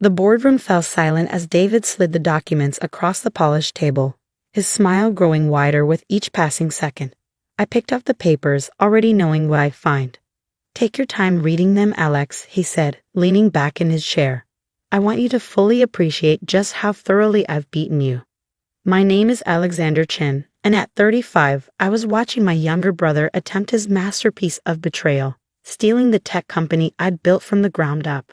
The boardroom fell silent as David slid the documents across the polished table, his smile growing wider with each passing second. I picked up the papers, already knowing what I'd find. "Take your time reading them, Alex," he said, leaning back in his chair. "I want you to fully appreciate just how thoroughly I've beaten you. My name is Alexander Chen, and at 35, I was watching my younger brother attempt his masterpiece of betrayal, stealing the tech company I'd built from the ground up."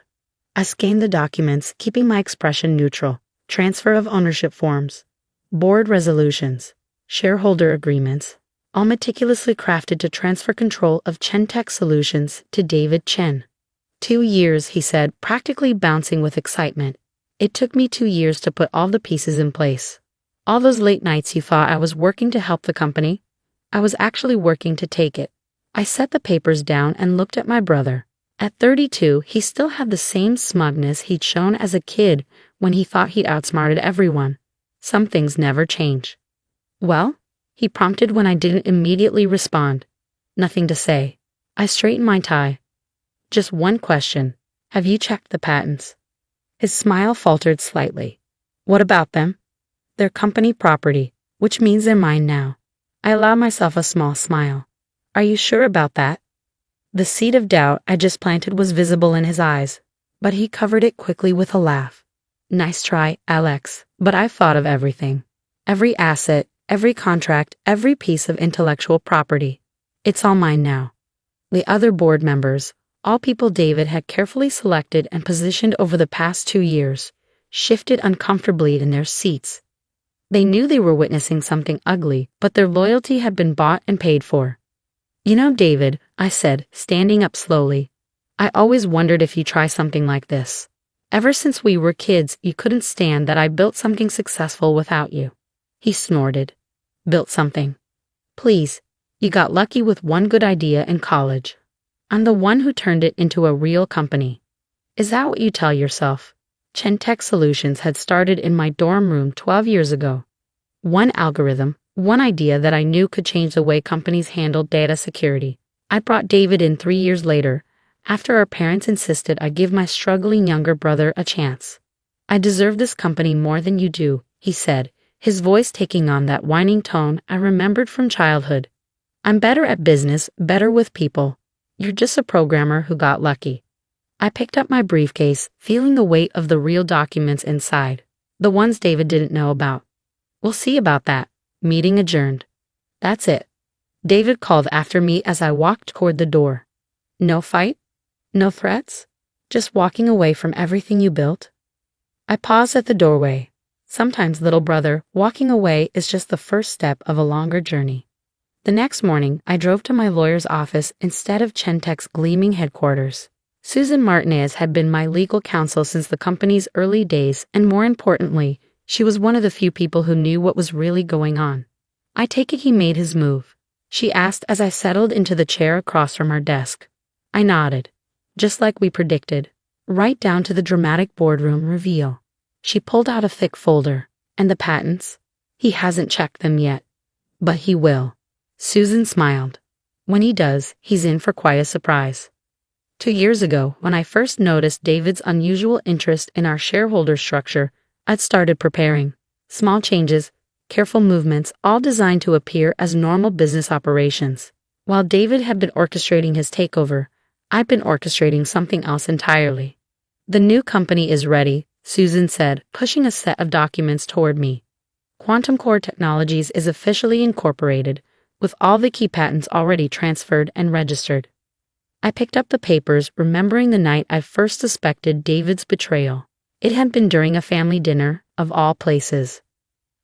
I scanned the documents, keeping my expression neutral. Transfer of ownership forms, board resolutions, shareholder agreements, all meticulously crafted to transfer control of ChenTech Solutions to David Chen. 2 years, he said, practically bouncing with excitement. "It took me 2 years to put all the pieces in place. All those late nights you thought I was working to help the company, I was actually working to take it." I set the papers down and looked at my brother. At 32, he still had the same smugness he'd shown as a kid when he thought he'd outsmarted everyone. Some things never change. "Well?" he prompted when I didn't immediately respond. "Nothing to say." I straightened my tie. "Just one question. Have you checked the patents?" His smile faltered slightly. "What about them?" "They're company property, which means they're mine now." I allowed myself a small smile. "Are you sure about that?" The seed of doubt I just planted was visible in his eyes, but he covered it quickly with a laugh. "Nice try, Alex, but I've thought of everything. Every asset, every contract, every piece of intellectual property. It's all mine now." The other board members, all people David had carefully selected and positioned over the past 2 years, shifted uncomfortably in their seats. They knew they were witnessing something ugly, but their loyalty had been bought and paid for. "You know, David," I said, standing up slowly, "I always wondered if you'd try something like this. Ever since we were kids, you couldn't stand that I built something successful without you." He snorted. "Built something? Please, you got lucky with one good idea in college. I'm the one who turned it into a real company." "Is that what you tell yourself?" ChenTech Solutions had started in my dorm room 12 years ago. One algorithm, one idea that I knew could change the way companies handled data security. I brought David in 3 years later, after our parents insisted I give my struggling younger brother a chance. "I deserve this company more than you do," he said, his voice taking on that whining tone I remembered from childhood. "I'm better at business, better with people. You're just a programmer who got lucky." I picked up my briefcase, feeling the weight of the real documents inside, the ones David didn't know about. "We'll see about that." Meeting adjourned. "That's it," David called after me as I walked toward the door. "No fight? No threats? Just walking away from everything you built?" I paused at the doorway. Sometimes, little brother, walking away is just the first step of a longer journey. The next morning, I drove to my lawyer's office instead of ChenTech's gleaming headquarters. Susan Martinez had been my legal counsel since the company's early days, and more importantly, she was one of the few people who knew what was really going on. "I take it he made his move?" she asked as I settled into the chair across from her desk. I nodded. "Just like we predicted, right down to the dramatic boardroom reveal." She pulled out a thick folder. "And the patents? He hasn't checked them yet. But he will." Susan smiled. "When he does, he's in for quite a surprise." 2 years ago, when I first noticed David's unusual interest in our shareholder structure, I'd started preparing. Small changes, careful movements, all designed to appear as normal business operations. While David had been orchestrating his takeover, I'd been orchestrating something else entirely. "The new company is ready," Susan said, pushing a set of documents toward me. "Quantum Core Technologies is officially incorporated, with all the key patents already transferred and registered." I picked up the papers, remembering the night I first suspected David's betrayal. It had been during a family dinner, of all places.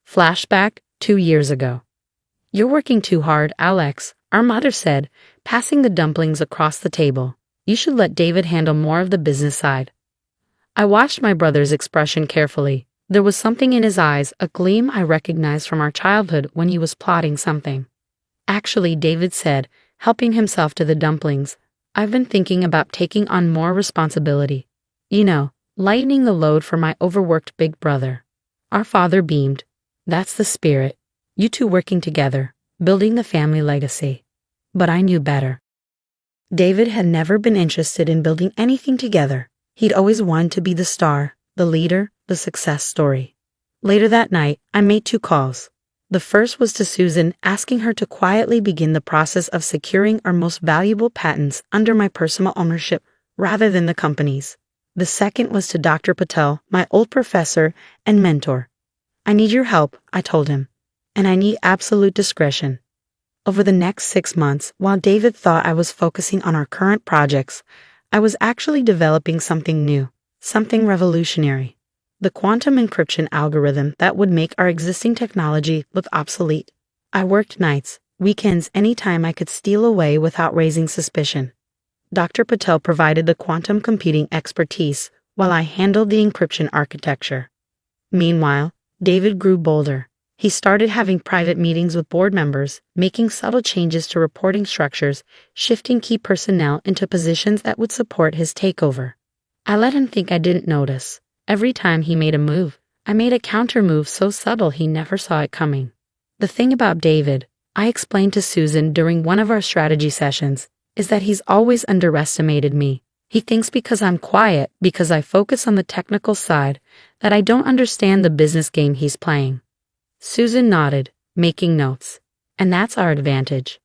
Flashback, 2 years ago. "You're working too hard, Alex," our mother said, passing the dumplings across the table. "You should let David handle more of the business side." I watched my brother's expression carefully. There was something in his eyes, a gleam I recognized from our childhood when he was plotting something. "Actually," David said, helping himself to the dumplings, "I've been thinking about taking on more responsibility. You know, lightening the load for my overworked big brother." Our father beamed. "That's the spirit. You two working together, building the family legacy." But I knew better. David had never been interested in building anything together. He'd always wanted to be the star, the leader, the success story. Later that night, I made 2 calls. The first was to Susan, asking her to quietly begin the process of securing our most valuable patents under my personal ownership rather than the company's. The second was to Dr. Patel, my old professor and mentor. I need your help, I told him, and I need absolute discretion. Over the next 6 months, while David thought I was focusing on our current projects, I was actually developing something new, something revolutionary. The quantum encryption algorithm that would make our existing technology look obsolete. I worked nights, weekends, anytime I could steal away without raising suspicion. Dr. Patel provided the quantum computing expertise while I handled the encryption architecture. Meanwhile, David grew bolder. He started having private meetings with board members, making subtle changes to reporting structures, shifting key personnel into positions that would support his takeover. I let him think I didn't notice. Every time he made a move, I made a counter move so subtle he never saw it coming. The thing about David, I explained to Susan during one of our strategy sessions, is that he's always underestimated me. He thinks because I'm quiet, because I focus on the technical side, that I don't understand the business game he's playing. Susan nodded, making notes. And that's our advantage.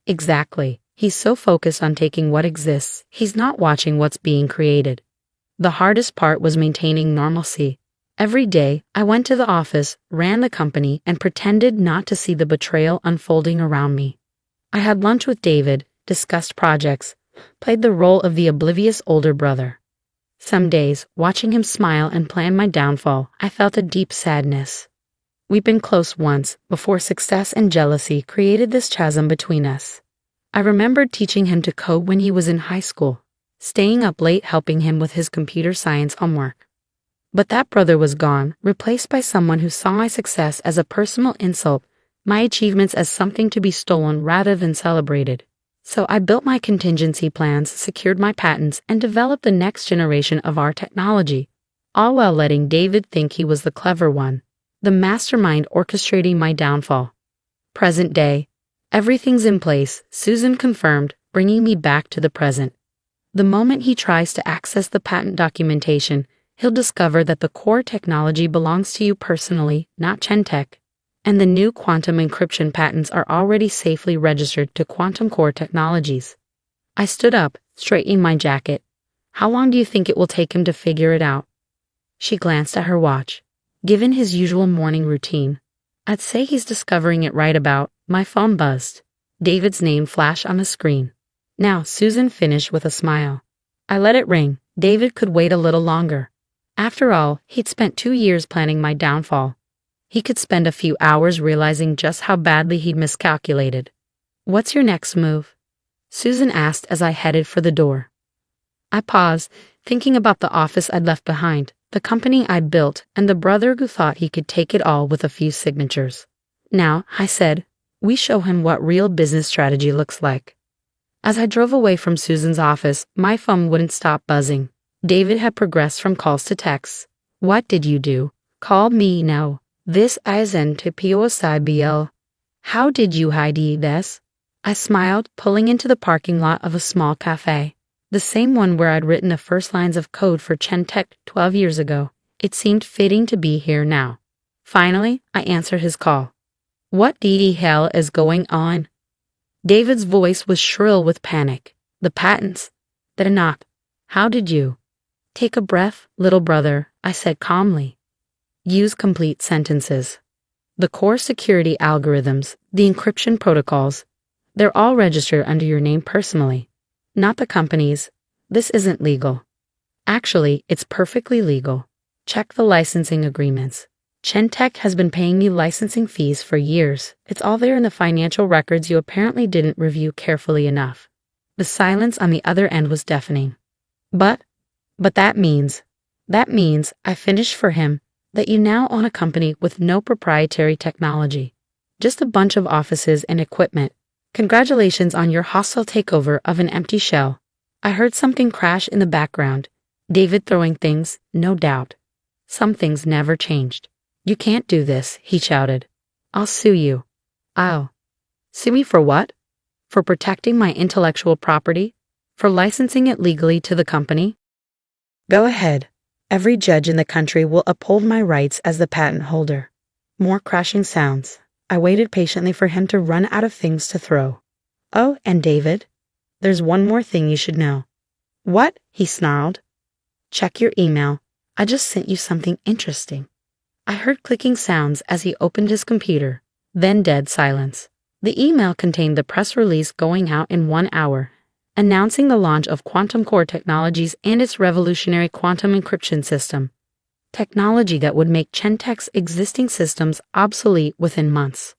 Exactly. He's so focused on taking what exists, he's not watching what's being created. The hardest part was maintaining normalcy. Every day, I went to the office, ran the company, and pretended not to see the betrayal unfolding around me. I had lunch with David, discussed projects, played the role of the oblivious older brother. Some days, watching him smile and plan my downfall, I felt a deep sadness. We'd been close once, before success and jealousy created this chasm between us. I remembered teaching him to code when he was in high school, staying up late helping him with his computer science homework. But that brother was gone, replaced by someone who saw my success as a personal insult, my achievements as something to be stolen rather than celebrated. So I built my contingency plans, secured my patents, and developed the next generation of our technology, all while letting David think he was the clever one, the mastermind orchestrating my downfall. Present day. Everything's in place, Susan confirmed, bringing me back to the present. The moment he tries to access the patent documentation, he'll discover that the core technology belongs to you personally, not ChenTech. And the new quantum encryption patents are already safely registered to Quantum Core Technologies. I stood up, straightening my jacket. How long do you think it will take him to figure it out? She glanced at her watch. Given his usual morning routine, I'd say he's discovering it right about. My phone buzzed. David's name flashed on the screen. Now, Susan finished with a smile. I let it ring. David could wait a little longer. After all, he'd spent 2 years planning my downfall. He could spend a few hours realizing just how badly he'd miscalculated. What's your next move? Susan asked as I headed for the door. I paused, thinking about the office I'd left behind, the company I built, and the brother who thought he could take it all with a few signatures. Now, I said, we show him what real business strategy looks like. As I drove away from Susan's office, my phone wouldn't stop buzzing. David had progressed from calls to texts. What did you do? Call me now. This isn't POSIBL. How did you hide this? I smiled, pulling into the parking lot of a small cafe. The same one where I'd written the first lines of code for ChenTech 12 years ago. It seemed fitting to be here now. Finally, I answered his call. What the hell is going on? David's voice was shrill with panic. The patents. They're not. How did you? Take a breath, little brother, I said calmly. Use complete sentences. The core security algorithms, the encryption protocols, they're all registered under your name personally, not the company's. This isn't legal. Actually, it's perfectly legal. Check the licensing agreements. ChenTech has been paying you licensing fees for years. It's all there in the financial records you apparently didn't review carefully enough. The silence on the other end was deafening. But that means I finished for him, that you now own a company with no proprietary technology, just a bunch of offices and equipment. Congratulations on your hostile takeover of an empty shell. I heard something crash in the background. David throwing things, no doubt. Some things never changed. You can't do this, he shouted. I'll sue you. I'll. Sue me for what? For protecting my intellectual property? For licensing it legally to the company? Go ahead. Every judge in the country will uphold my rights as the patent holder. More crashing sounds. I waited patiently for him to run out of things to throw. Oh, and David, there's one more thing you should know. What? He snarled. Check your email. I just sent you something interesting. I heard clicking sounds as he opened his computer, then dead silence. The email contained the press release going out in 1 hour, announcing the launch of quantum core technologies and its revolutionary quantum encryption system. Technology that would make ChenTech's existing systems obsolete within months.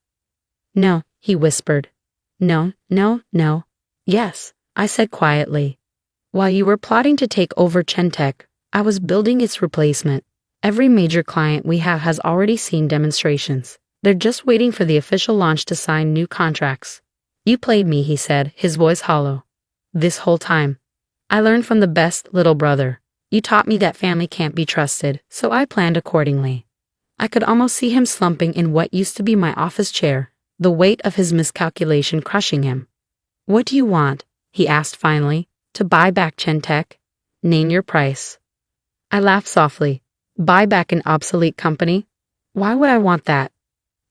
No, he whispered. No, no, no. Yes, I said quietly. While you were plotting to take over ChenTech, I was building its replacement. Every major client we have has already seen demonstrations. They're just waiting for the official launch to sign new contracts. You played me, he said, his voice hollow. This whole time. I learned from the best, little brother. You taught me that family can't be trusted, so I planned accordingly. I could almost see him slumping in what used to be my office chair, the weight of his miscalculation crushing him. What do you want? He asked finally. To buy back ChenTech? Name your price. I laughed softly. Buy back an obsolete company? Why would I want that?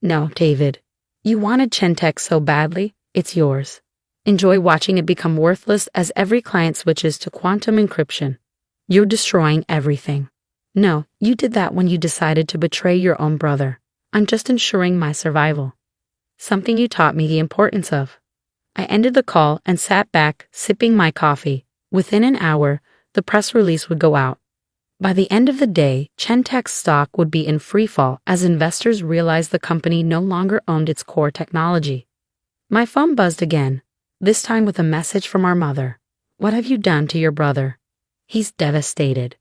No, David. You wanted ChenTech so badly, it's yours. Enjoy watching it become worthless as every client switches to quantum encryption. You're destroying everything. No, you did that when you decided to betray your own brother. I'm just ensuring my survival. Something you taught me the importance of. I ended the call and sat back, sipping my coffee. Within an hour, the press release would go out. By the end of the day, ChenTech's stock would be in freefall as investors realized the company no longer owned its core technology. My phone buzzed again, this time with a message from our mother. What have you done to your brother? He's devastated.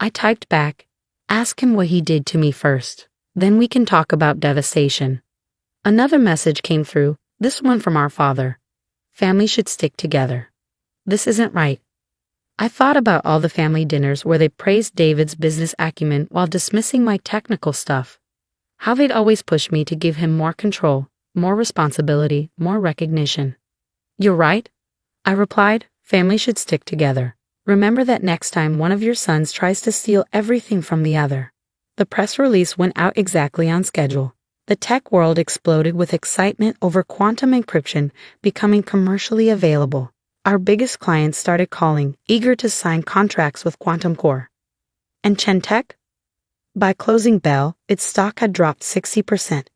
I typed back, ask him what he did to me first. Then we can talk about devastation. Another message came through, this one from our father. Family should stick together. This isn't right. I thought about all the family dinners where they praised David's business acumen while dismissing my technical stuff. How they'd always push me to give him more control, more responsibility, more recognition. You're right, I replied. Family should stick together. Remember that next time one of your sons tries to steal everything from the other. The press release went out exactly on schedule. The tech world exploded with excitement over quantum encryption becoming commercially available. Our biggest clients started calling, eager to sign contracts with Quantum Core. And ChenTech? By closing bell, its stock had dropped 60%.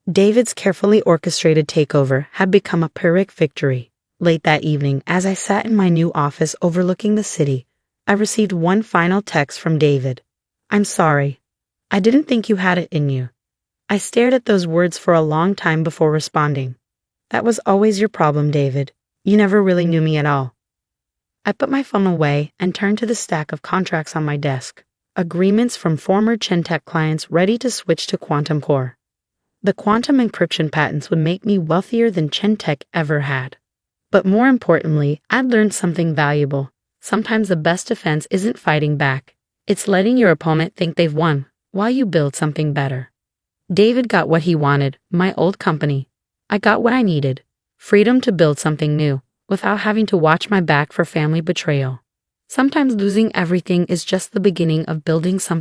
David's carefully orchestrated takeover had become a Pyrrhic victory. Late that evening, as I sat in my new office overlooking the city, I received one final text from David. I'm sorry. I didn't think you had it in you. I stared at those words for a long time before responding. That was always your problem, David. You never really knew me at all. I put my phone away and turned to the stack of contracts on my desk. Agreements from former ChenTech clients ready to switch to Quantum Core. The quantum encryption patents would make me wealthier than ChenTech ever had. But more importantly, I'd learned something valuable. Sometimes the best defense isn't fighting back. It's letting your opponent think they've won while you build something better. David got what he wanted, my old company. I got what I needed, freedom to build something new, without having to watch my back for family betrayal. Sometimes losing everything is just the beginning of building something